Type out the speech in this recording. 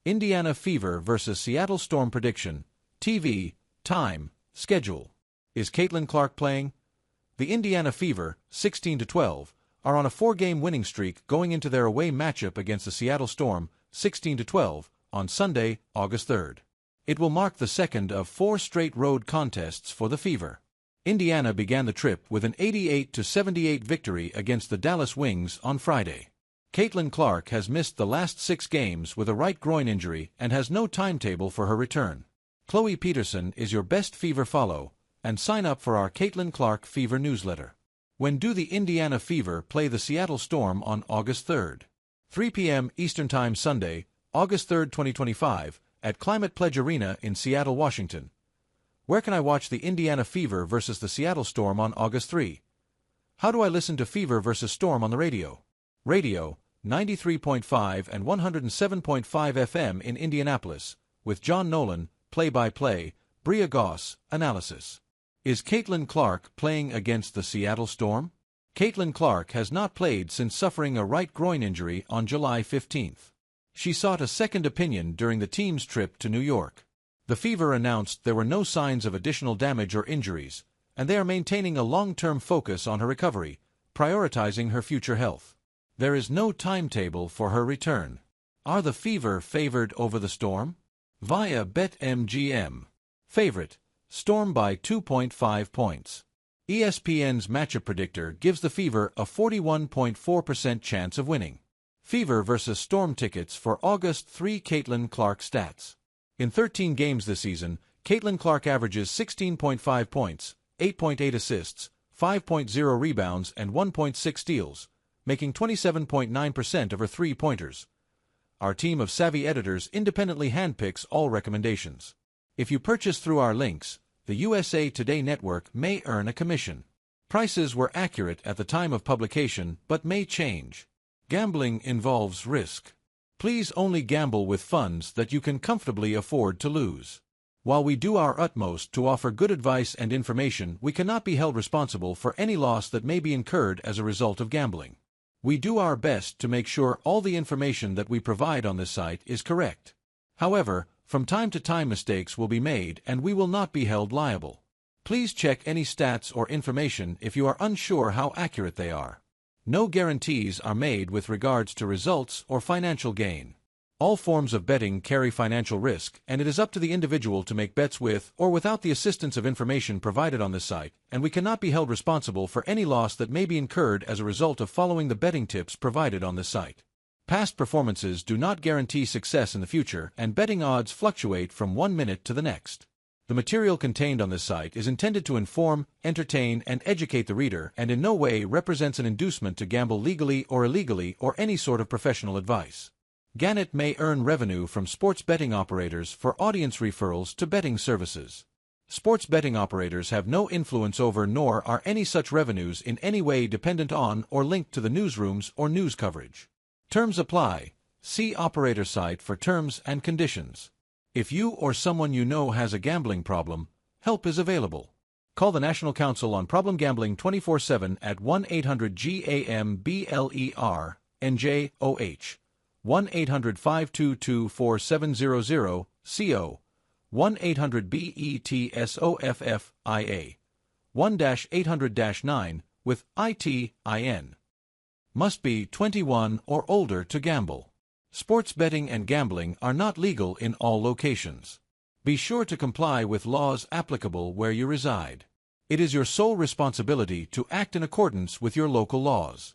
Indiana Fever vs. Seattle Storm prediction. TV, time, schedule. Is Caitlin Clark playing? The Indiana Fever, 16-12, are on a 4-game winning streak going into their away matchup against the Seattle Storm, 16-12, on Sunday, August 3rd. It will mark the second of 4 straight road contests for the Fever. Indiana began the trip with an 88-78 victory against the Dallas Wings on Friday. Caitlin Clark has missed the last 6 games with a right groin injury and has no timetable for her return. Chloe Peterson is your best Fever follow, and sign up for our Caitlin Clark Fever newsletter. When do the Indiana Fever play the Seattle Storm on August 3rd? 3 p.m. Eastern Time Sunday, August 3rd, 2025, at Climate Pledge Arena in Seattle, Washington. Where can I watch the Indiana Fever versus the Seattle Storm on August 3? How do I listen to Fever versus Storm on the radio? Radio, 93.5 and 107.5 FM in Indianapolis, with John Nolan, play-by-play, Bria Goss, analysis. Is Caitlin Clark playing against the Seattle Storm? Caitlin Clark has not played since suffering a right groin injury on July 15th. She sought a second opinion during the team's trip to New York. The Fever announced there were no signs of additional damage or injuries, and they are maintaining a long-term focus on her recovery, prioritizing her future health. There is no timetable for her return. Are the Fever favored over the Storm? Via BetMGM. Favorite, Storm by 2.5 points. ESPN's matchup predictor gives the Fever a 41.4% chance of winning. Fever vs. Storm tickets for August 3. Caitlin Clark stats. In 13 games this season, Caitlin Clark averages 16.5 points, 8.8 assists, 5.0 rebounds, and 1.6 steals, making 27.9% of her three-pointers. Our team of savvy editors independently handpicks all recommendations. If you purchase through our links, the USA Today network may earn a commission. Prices were accurate at the time of publication but may change. Gambling involves risk. Please only gamble with funds that you can comfortably afford to lose. While we do our utmost to offer good advice and information, we cannot be held responsible for any loss that may be incurred as a result of gambling. We do our best to make sure all the information that we provide on this site is correct. However, from time to time mistakes will be made and we will not be held liable. Please check any stats or information if you are unsure how accurate they are. No guarantees are made with regards to results or financial gain. All forms of betting carry financial risk, and it is up to the individual to make bets with or without the assistance of information provided on this site, and we cannot be held responsible for any loss that may be incurred as a result of following the betting tips provided on this site. Past performances do not guarantee success in the future, and betting odds fluctuate from one minute to the next. The material contained on this site is intended to inform, entertain, and educate the reader, and in no way represents an inducement to gamble legally or illegally or any sort of professional advice. Gannett may earn revenue from sports betting operators for audience referrals to betting services. Sports betting operators have no influence over nor are any such revenues in any way dependent on or linked to the newsrooms or news coverage. Terms apply. See operator site for terms and conditions. If you or someone you know has a gambling problem, help is available. Call the National Council on Problem Gambling 24/7 at 1-800-GAMBLER-NJ-OH, 1-800-522-4700, CO, 1-800-BETSOFFIA, 1-800-9 with ITIN. Must be 21 or older to gamble. Sports betting and gambling are not legal in all locations. Be sure to comply with laws applicable where you reside. It is your sole responsibility to act in accordance with your local laws.